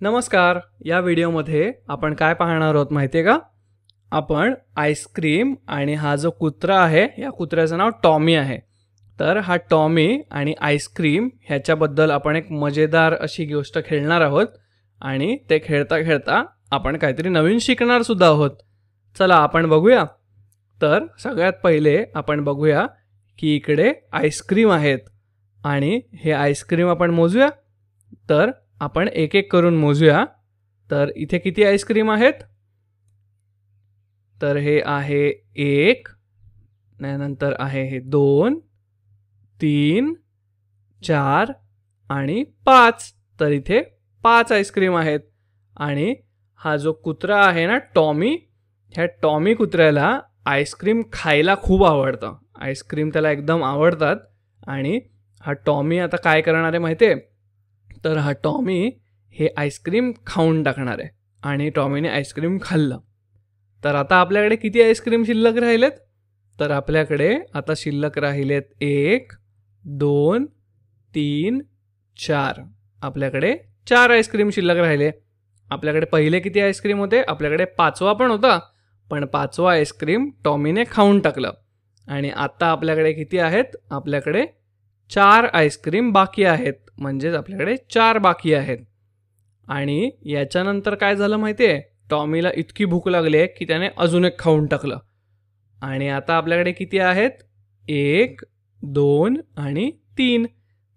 नमस्कार. या व्हिडिओमध्ये आपण काय पाहणार आहोत माहिती आहे का? आपण आईस्क्रीम आणि हा जो कुत्रा आहे, या कुत्र्याचं नाव टॉमी आहे. तर हा टॉमी आणि आईस्क्रीम ह्याच्याबद्दल आपण एक मजेदार अशी गोष्ट खेळणार आहोत आणि ते खेळता खेळता आपण काहीतरी नवीन शिकणार सुद्धा आहोत. चला आपण बघूया. तर सगळ्यात पहिले आपण बघूया की इकडे आईस्क्रीम आहेत आणि हे आईस्क्रीम आपण मोजूया. तर आपण एक एक करून मोजूया. तर इथे किती आईस्क्रीम आहेत? तर हे आहे 1, नंतर आहे हे 2, 3, 4 आणि 5. तर इथे 5 आईस्क्रीम आहेत. आणि हा जो कुत्रा आहे ना टॉमी, ह्या टॉमी कुत्र्याला आईस्क्रीम खायला खूप आवडतं. आईस्क्रीम त्याला एकदम आवडतात. आणि हा टॉमी आता काय करणार आहे माहिती आहे? तर हा टॉमी हे आईस्क्रीम खाऊन टाकणार आहे. आणि टॉमीने आईस्क्रीम खाल्लं. तर आता आपल्याकडे किती आईस्क्रीम शिल्लक राहिलेत? तर आपल्याकडे आता शिल्लक राहिलेत 1, 2, 3, 4. आपल्याकडे 4 आईस्क्रीम शिल्लक राहिले. आपल्याकडे पहिले किती आईस्क्रीम होते? आपल्याकडे 5वा पण होता, पण 5वा आईस्क्रीम टॉमीने खाऊन टाकलं. आणि आता आपल्याकडे किती आहेत? आपल्याकडे 4 आईस्क्रीम बाकी आहेत. म्हणजेच आपल्याकडे 4 बाकी आहेत. आणि याच्यानंतर काय झालं माहिती आहे? टॉमीला इतकी भूक लागली आहे की त्याने अजून एक खाऊन टाकलं. आणि आता आपल्याकडे किती आहेत? 1, 2 आणि 3.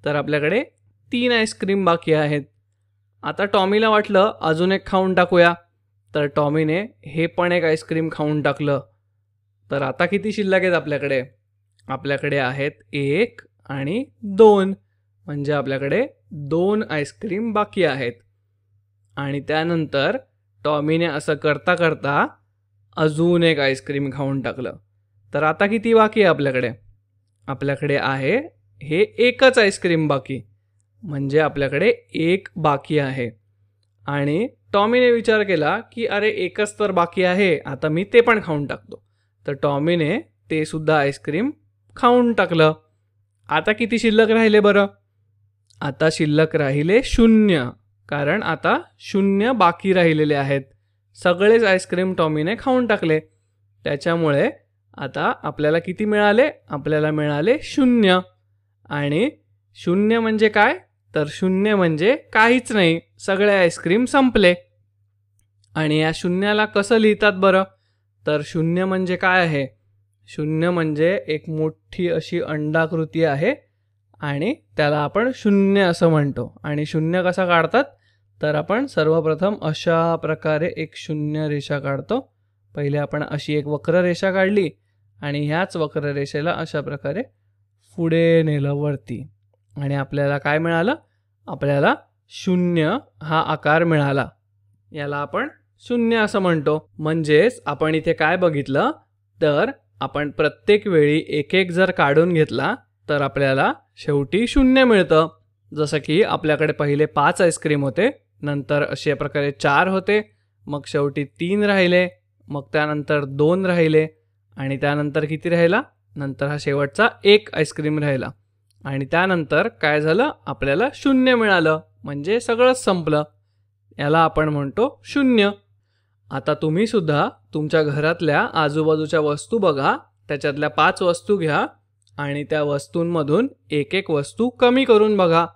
तर आपल्याकडे 3 आईस्क्रीम बाकी आहेत. आता टॉमीला वाटलं अजून एक खाऊन टाकूया. तर टॉमीने हे पण एक आईस्क्रीम खाऊन टाकलं. तर आता किती शिल्लक आहेत आपल्याकडे? आपल्याकडे आहेत 1 आणि 2. म्हणजे आपल्याकडे 2 आईस्क्रीम बाकी आहेत. आणि त्यानंतर टॉमीने असं करता करता अजून एक आईस्क्रीम खाऊन टाकलं. तर आता किती बाकी आहे आपल्याकडे? आपल्याकडे आहे हे एकच आईस्क्रीम बाकी. म्हणजे आपल्याकडे 1 बाकी आहे. आणि टॉमीने विचार केला की अरे एकच तर बाकी आहे, आता मी ते पण खाऊन टाकतो. तर टॉमीने ते सुद्धा आईस्क्रीम खाऊन टाकलं. आता किती शिल्लक राहिले बरं? आता शिल्लक राहिले 0. कारण आता 0 बाकी राहिलेले आहेत. सगळेच आईस्क्रीम टॉमीने खाऊन टाकले. त्याच्यामुळे आता आपल्याला किती मिळाले? आपल्याला मिळाले 0. आणि 0 म्हणजे काय? तर 0 म्हणजे काहीच नाही. सगळे आईस्क्रीम संपले. आणि या 0ला कसं लिहितात बरं? तर 0 म्हणजे काय आहे? 0 म्हणजे एक मोठी अशी अंडाकृती आहे आणि त्याला आपण 0 असं म्हणतो. आणि 0 कसा काढतात? तर आपण सर्वप्रथम अशा प्रकारे एक 0 रेषा काढतो. पहिले आपण अशी एक वक्र रेषा काढली आणि ह्याच वक्र रेषेला अशा प्रकारे पुढे नेलं वरती. आणि आपल्याला काय मिळालं? आपल्याला 0 हा आकार मिळाला. याला आपण 0 असं म्हणतो. म्हणजेच आपण इथे काय बघितलं? तर आपण प्रत्येक वेळी एक एक जर काढून घेतला तर आपल्याला शेवटी 0 मिळतं. जसं की आपल्याकडे पहिले 5 आईस्क्रीम होते, नंतर अशा प्रकारे 4 होते, मग शेवटी 3 राहिले, मग त्यानंतर 2 राहिले आणि त्यानंतर किती राहिला? नंतर हा शेवटचा 1 आईस्क्रीम राहिला. आणि त्यानंतर काय झालं? आपल्याला 0 मिळालं. म्हणजे सगळंच संपलं. याला आपण म्हणतो 0. आता तुम्ही सुद्धा तुमच्या घरातल्या आजूबाजूच्या वस्तू बघा, त्याच्यातल्या 5 वस्तू घ्या आणि त्या वस्तूंमधून एक एक वस्तू कमी करून बघा.